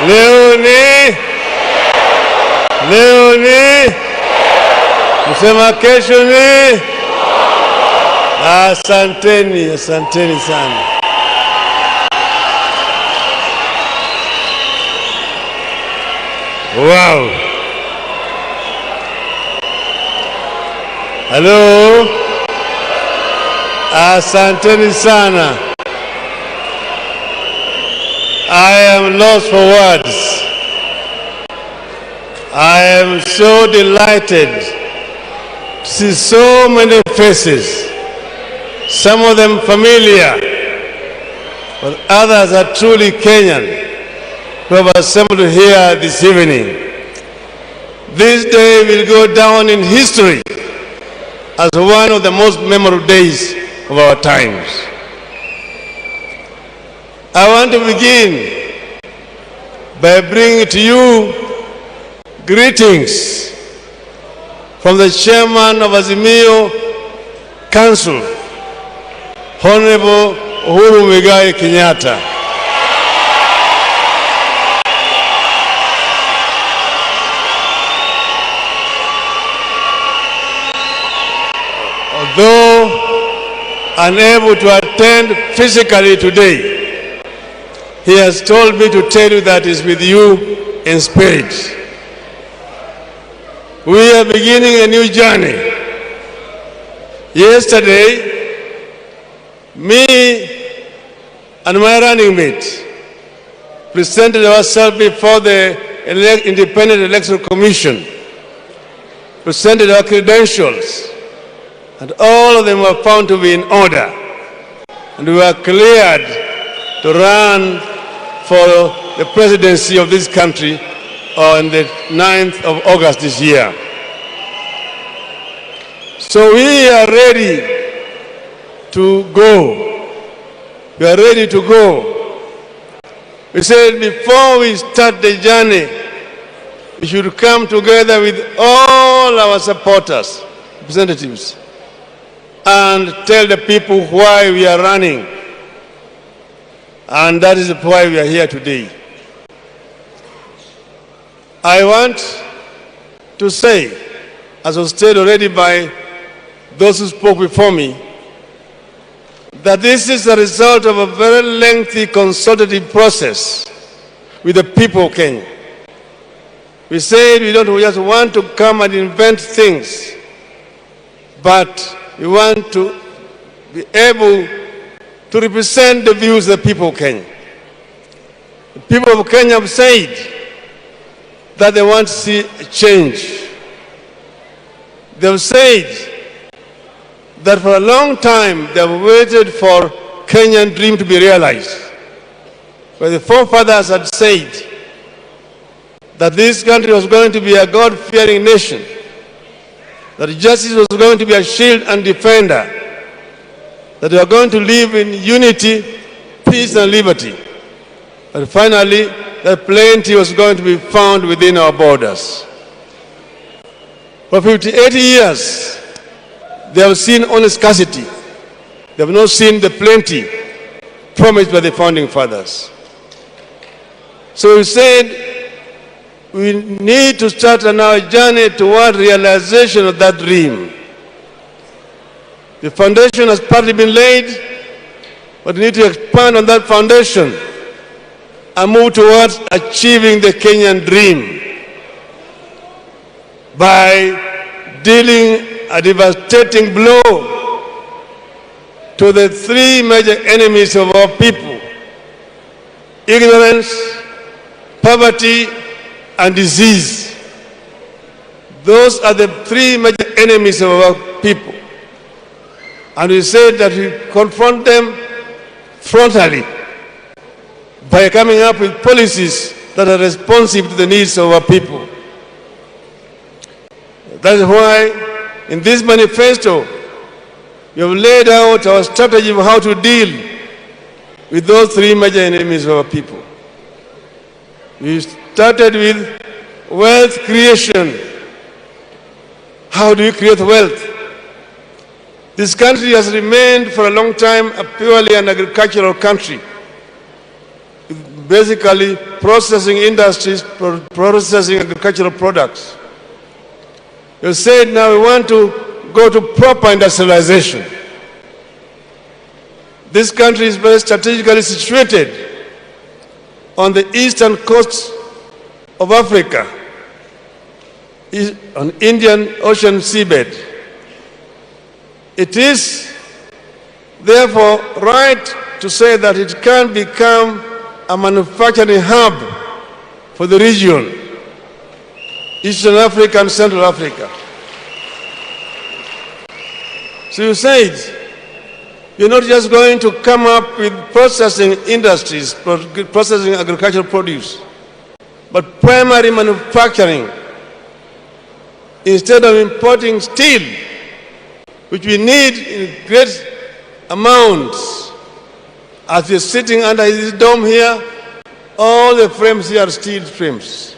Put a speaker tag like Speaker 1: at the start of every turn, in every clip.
Speaker 1: Leo ni kusema kesho ni. Asanteni sana. Wow. Hello. Asanteni sana. I am lost for words. I am so delighted to see so many faces, some of them familiar, but others are truly Kenyan, who have assembled here this evening. This day will go down in history as one of the most memorable days of our times. I want to begin by bringing to you greetings from the chairman of AZIMIO Council, Honorable Uhuru Muigai Kenyatta. Although unable to attend physically today, he has told me to tell you that he's with you in spirit. We are beginning a new journey. Yesterday, me and my running mate presented ourselves before the Independent Electoral Commission, presented our credentials, and all of them were found to be in order, and we were cleared to run for the presidency of this country on the 9th of August this year. So we are ready to go. We are ready to go. We said before we start the journey, we should come together with all our supporters, representatives, and tell the people why we are running. And that is why we are here today. I want to say, as was stated already by those who spoke before me, that this is a result of a very lengthy consultative process with the people of Kenya. We said we don't just want to come and invent things, but we want to be able to represent the views of the people of Kenya. The people of Kenya have said that they want to see a change. They have said that for a long time they have waited for Kenyan dream to be realized. Where the forefathers had said that this country was going to be a God-fearing nation, that justice was going to be a shield and defender, that we are going to live in unity, peace and liberty. And finally, that plenty was going to be found within our borders. For 58 years, they have seen only scarcity. They have not seen the plenty promised by the founding fathers. So we said we need to start on our journey toward realization of that dream. The foundation has partly been laid, but we need to expand on that foundation and move towards achieving the Kenyan dream by dealing a devastating blow to the three major enemies of our people: ignorance, poverty, and disease. Those are the three major enemies of our people. And we said that we confront them frontally by coming up with policies that are responsive to the needs of our people. That is why in this manifesto we have laid out our strategy of how to deal with those three major enemies of our people. We started with wealth creation. How do we create wealth? This country has remained for a long time a purely an agricultural country, with basically processing industries, processing agricultural products. You said now we want to go to proper industrialization. This country is very strategically situated on the eastern coast of Africa, on Indian Ocean seabed. It is therefore right to say that it can become a manufacturing hub for the region, Eastern Africa and Central Africa. So you said you're not just going to come up with processing industries, processing agricultural produce, but primary manufacturing. Instead of importing steel, which we need in great amounts, as we're sitting under this dome here, all the frames here are steel frames.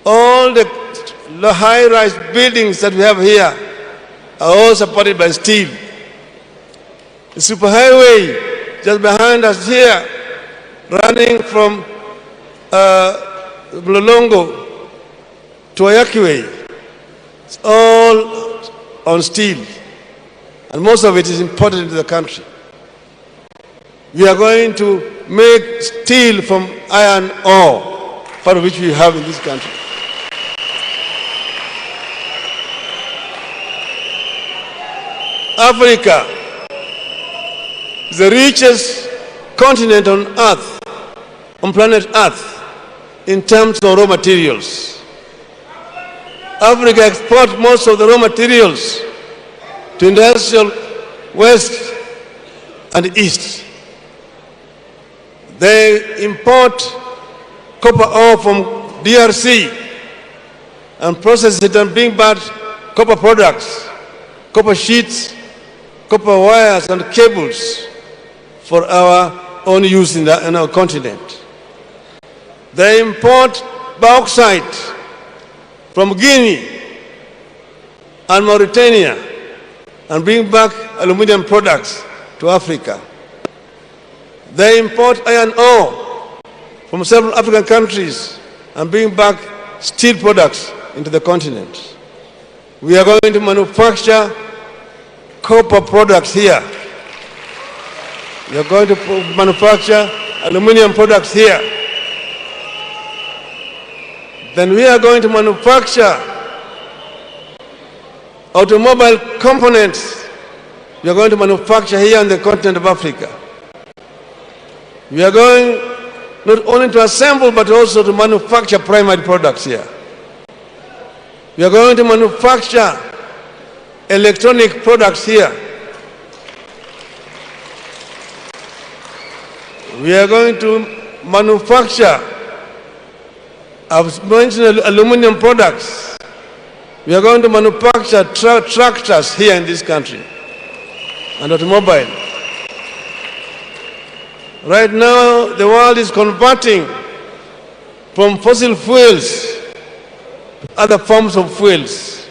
Speaker 1: All the high-rise buildings that we have here are all supported by steel. The superhighway just behind us here, running from Mlolongo to Ayakiwe, it's all on steel, and most of it is imported into the country. We are going to make steel from iron ore, part of which we have in this country. Africa is the richest continent on Earth, on planet Earth, in terms of raw materials. Africa exports most of the raw materials to industrial West and East. They import copper ore from DRC and process it and bring back copper products, copper sheets, copper wires and cables for our own use in our continent. They import bauxite from Guinea and Mauritania and bring back aluminum products to Africa. They import iron ore from several African countries and bring back steel products into the continent. We are going to manufacture copper products here. We are going to manufacture aluminum products here. Then we are going to manufacture automobile components. We are going to manufacture here on the continent of Africa. We are going not only to assemble but also to manufacture primary products here. We are going to manufacture electronic products here. We are going to manufacture, I've mentioned aluminum products. We are going to manufacture tractors here in this country and automobile. Right now, the world is converting from fossil fuels to other forms of fuels.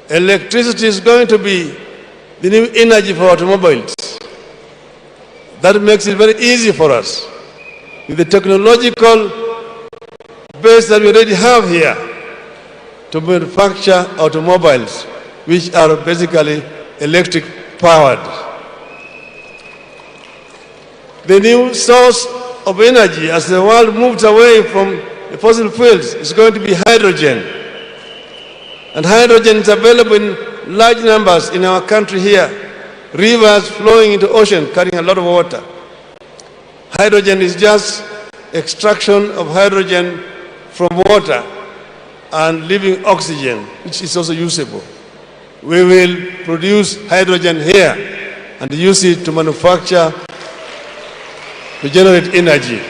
Speaker 1: Electricity is going to be the new energy for automobiles. That makes it very easy for us, with the technological base that we already have here, to manufacture automobiles, which are basically electric powered. The new source of energy, as the world moves away from the fossil fuels, is going to be hydrogen. And hydrogen is available in large numbers in our country here. Rivers flowing into ocean, carrying a lot of water. Hydrogen is just extraction of hydrogen from water and leaving oxygen, which is also usable. We will produce hydrogen here and use it to manufacture, to generate energy.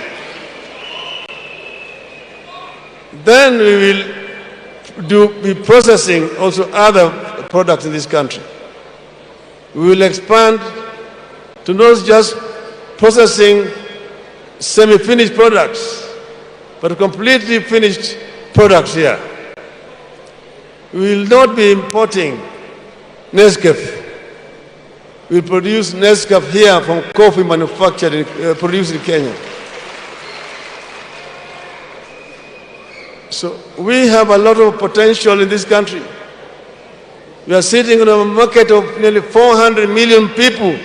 Speaker 1: Then we will be processing also other products in this country. We will expand to not just processing semi-finished products, but completely finished products here. We will not be importing Nescafe. We produce Nescafe here from coffee manufactured, produced in Kenya. So we have a lot of potential in this country. We are sitting on a market of nearly 400 million people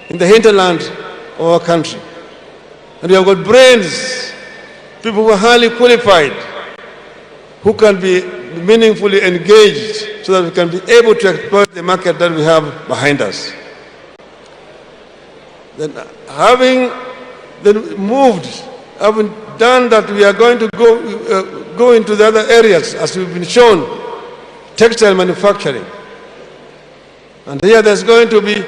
Speaker 1: in the hinterland of our country. And we have got brains, people who are highly qualified, who can be meaningfully engaged so that we can be able to exploit the market that we have behind us. Then having done that, we are going to go into the other areas, as we've been shown, textile manufacturing. And here there's going to be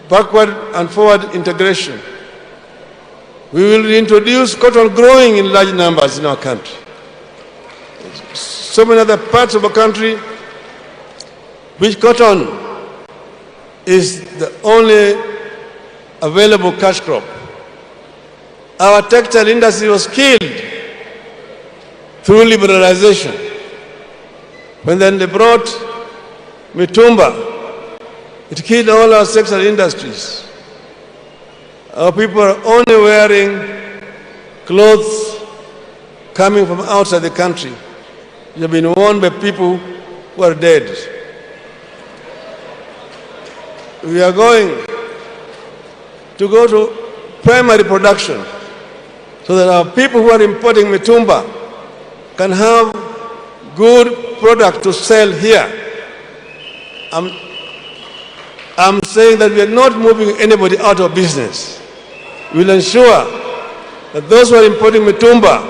Speaker 1: backward and forward integration. We will introduce cotton growing in large numbers in our country. So many other parts of our country which cotton is the only available cash crop. Our textile industry was killed through liberalization. When then they brought mitumba, it killed all our textile industries. Our people are only wearing clothes coming from outside the country, which have been worn by people who are dead. We are going to go to primary production so that our people who are importing mitumba can have good product to sell here. I'm saying that we are not moving anybody out of business. We will ensure that those who are importing mitumba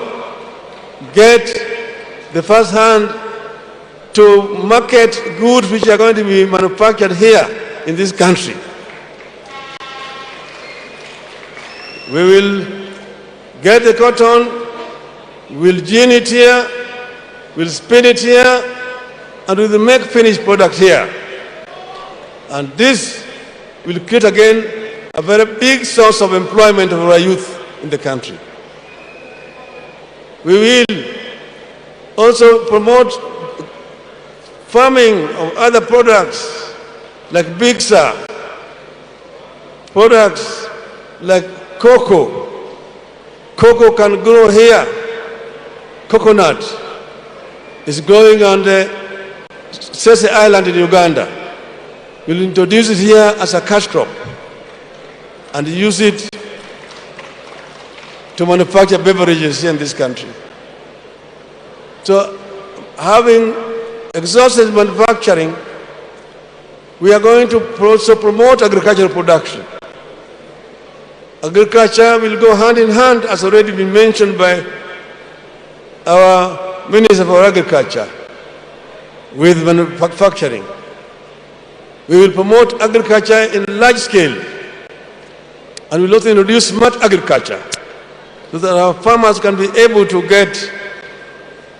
Speaker 1: get the first hand to market goods which are going to be manufactured here in this country. We will get the cotton, we'll gin it here, we'll spin it here, and we will make finished product here. And this will create again a very big source of employment for our youth in the country. We will also promote farming of other products like Bigsa, products like cocoa. Cocoa can grow here. Coconut is growing on the Sese Island in Uganda. We'll introduce it here as a cash crop and use it to manufacture beverages here in this country. So, having exhausted manufacturing, we are going to also promote agricultural production. Agriculture will go hand in hand, as already been mentioned by our Minister for Agriculture, with manufacturing. We will promote agriculture in large scale, and we will also introduce smart agriculture so that our farmers can be able to get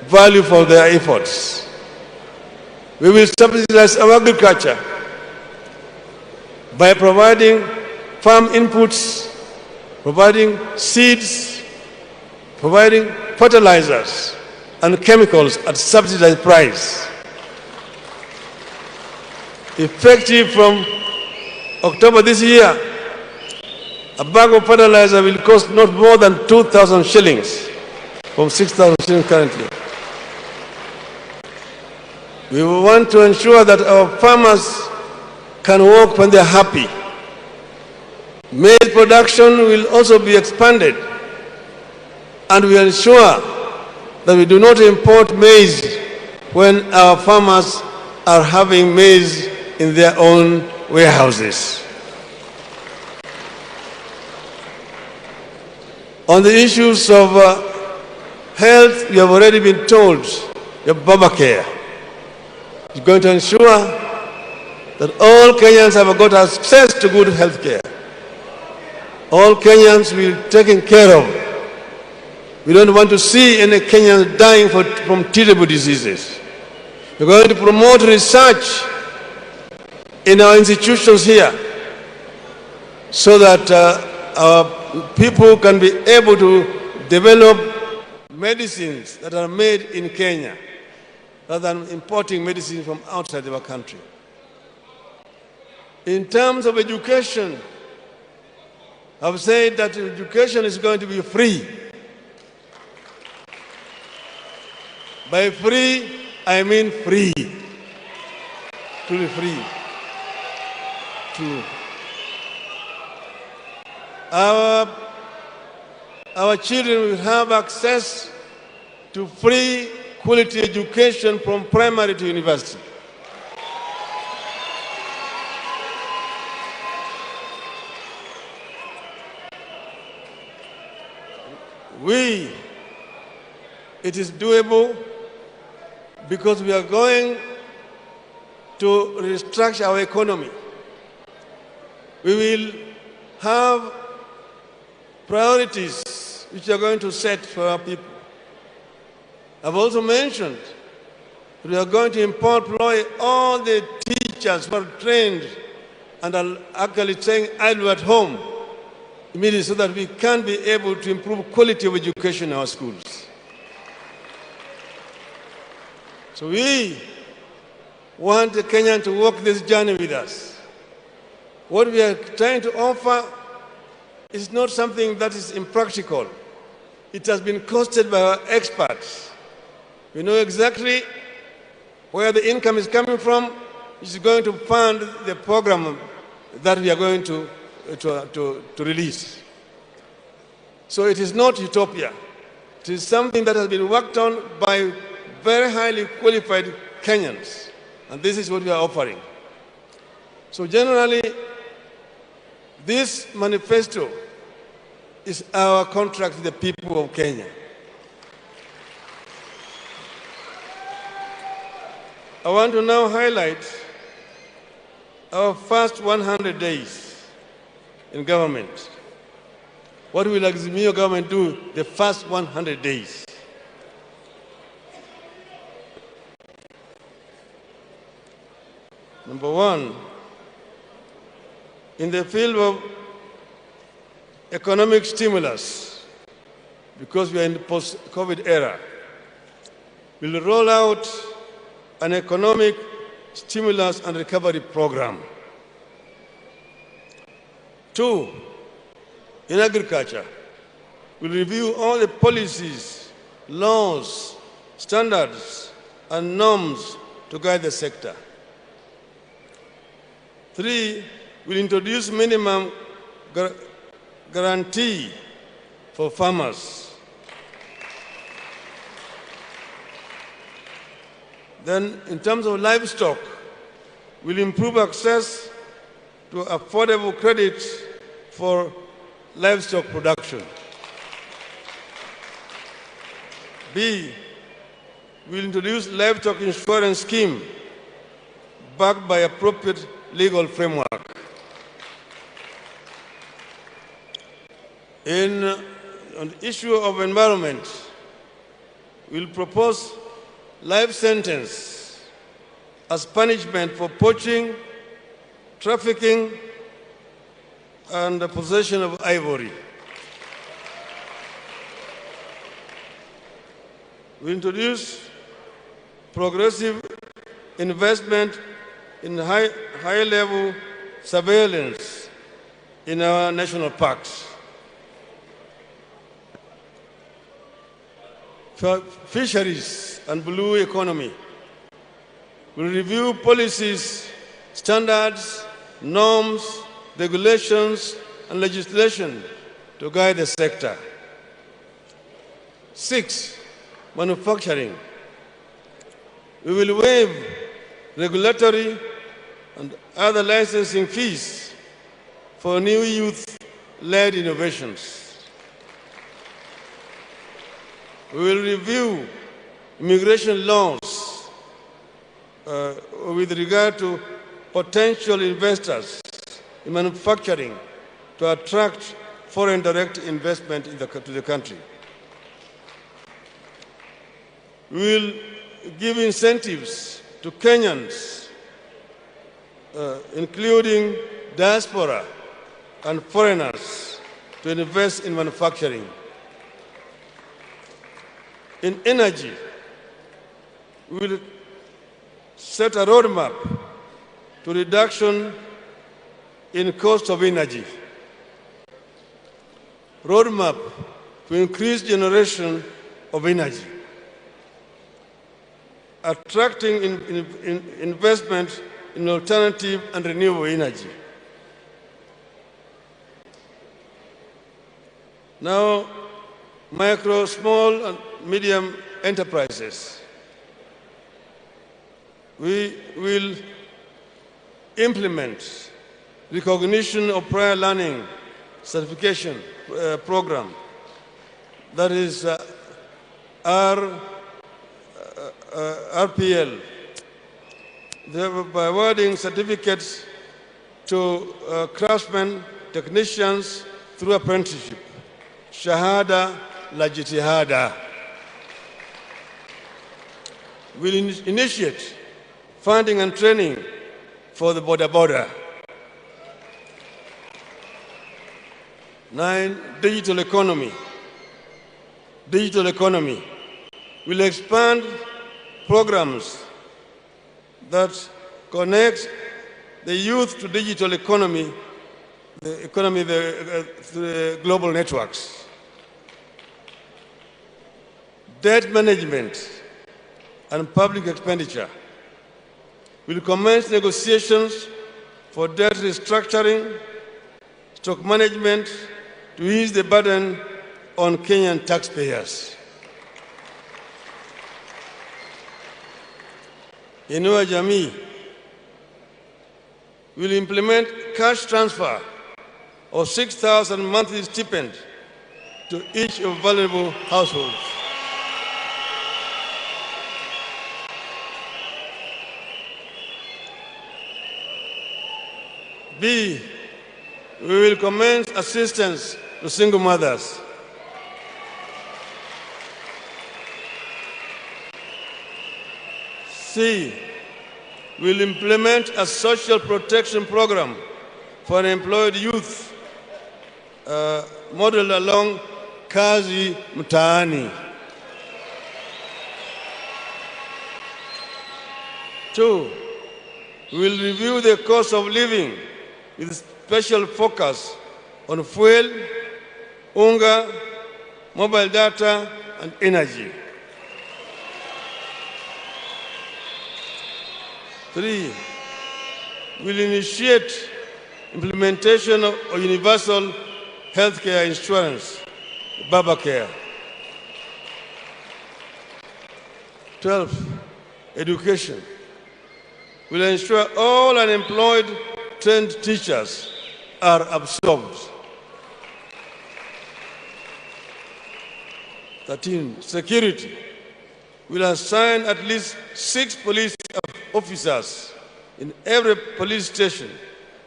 Speaker 1: value for their efforts. We will subsidize our agriculture by providing farm inputs, providing seeds, providing fertilizers and chemicals at subsidized price. Effective from October this year, a bag of fertilizer will cost not more than 2,000 shillings, from 6,000 shillings currently. We want to ensure that our farmers can work when they are happy. Maize production will also be expanded, and we ensure that we do not import maize when our farmers are having maize in their own warehouses. On the issues of health, you have already been told, your Obamacare is going to ensure that all Kenyans have got access to good health care. All Kenyans will be taken care of. We don't want to see any Kenyans dying from treatable diseases. We're going to promote research in our institutions here so that our people can be able to develop medicines that are made in Kenya rather than importing medicine from outside of our country. In terms of education, I've said that education is going to be free. By free, I mean free. Truly free. True. Our children will have access to free quality education from primary to university. It is doable because we are going to restructure our economy. We will have priorities which are going to set for our people. I've also mentioned that we are going to employ all the teachers who are trained and are actually staying idle at home immediately so that we can be able to improve quality of education in our schools. So we want the Kenyan to walk this journey with us. What we are trying to offer is not something that is impractical. It has been costed by our experts. We know exactly where the income is coming from, which is going to fund the program that we are going to release. So it is not utopia. It is something that has been worked on by very highly qualified Kenyans, and this is what we are offering. So generally, this manifesto is our contract with the people of Kenya. I want to now highlight our first 100 days in government. What will AZIMIO government do the first 100 days? Number one, in the field of economic stimulus, because we are in the post-COVID era, we'll roll out an economic stimulus and recovery program. Two, in agriculture, we'll review all the policies, laws, standards, and norms to guide the sector. Three, we'll introduce minimum guarantee for farmers. Then, in terms of livestock, we'll improve access to affordable credit for livestock production. B, we'll introduce livestock insurance scheme backed by appropriate legal framework. On the issue of environment, we'll propose life sentence as punishment for poaching, trafficking, and the possession of ivory. We introduce progressive investment in high-level surveillance in our national parks. For fisheries and blue economy, we review policies, standards, norms, regulations, and legislation to guide the sector. 6, manufacturing. We will waive regulatory and other licensing fees for new youth-led innovations. We will review immigration laws with regard to potential investors in manufacturing to attract foreign direct investment to the country. We will give incentives to Kenyans, including diaspora and foreigners, to invest in manufacturing. In energy, we will set a roadmap to reduction in cost of energy. Roadmap to increase generation of energy. Attracting investment in alternative and renewable energy. Now, micro, small, and medium enterprises. We will implement recognition of prior learning certification program, that is RPL, by awarding certificates to craftsmen, technicians through apprenticeship. Shahada la jitihada. We'll initiate funding and training for the border. 9, digital economy. Digital economy. We'll expand programs that connect the youth to digital economy, the global networks. Debt management and public expenditure. We'll commence negotiations for debt restructuring, stock management to ease the burden on Kenyan taxpayers. Inua Jamii will implement cash transfer of 6,000 monthly stipend to each of vulnerable households. B, we will commence assistance to single mothers. C, we will implement a social protection program for unemployed youth, modeled along Kazi Mtaani. 2, we will review the cost of living with special focus on fuel, unga, mobile data, and energy. 3, we'll initiate implementation of universal healthcare insurance, Babacare. 12, education. We'll ensure all unemployed trained teachers are absorbed. 13, security. We'll assign at least 6 police officers in every police station,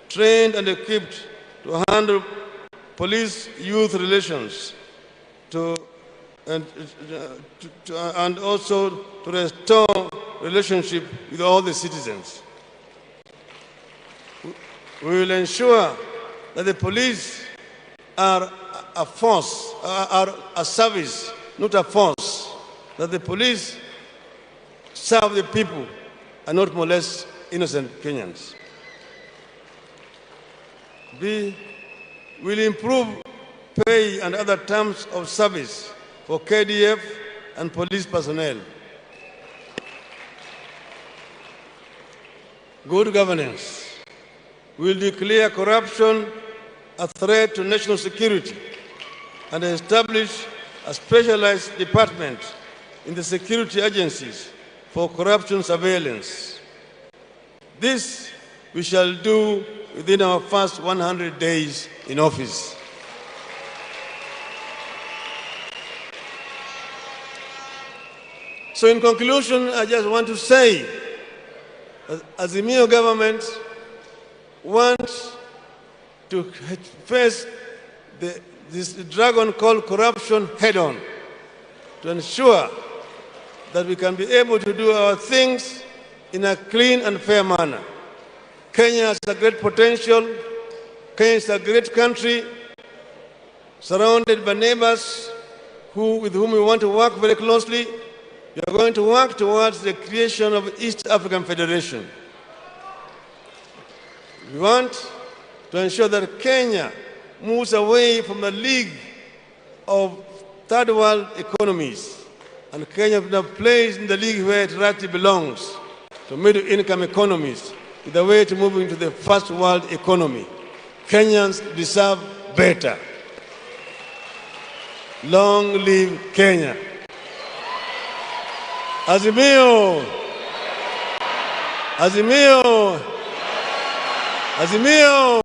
Speaker 1: trained and equipped to handle police-youth relations, and also to restore relationship with all the citizens. We will ensure that the police are a force, are a service, not a force, that the police serve the people and not molest innocent Kenyans. B, will improve pay and other terms of service for KDF and police personnel. Good governance. We will declare corruption a threat to national security and establish a specialized department in the security agencies for corruption surveillance. This we shall do within our first 100 days in office. So in conclusion, I just want to say, as the AZIMIO government wants to face this dragon called corruption head-on, to ensure that we can be able to do our things in a clean and fair manner. Kenya has a great potential. Kenya is a great country, surrounded by neighbors with whom we want to work very closely. We are going to work towards the creation of East African Federation. We want to ensure that Kenya moves away from the league of third world economies, and Kenya now plays in the league where it rightly belongs, to middle income economies, with a way to move into the first world economy. Kenyans deserve better. Long live Kenya. AZIMIO! AZIMIO! AZIMIO!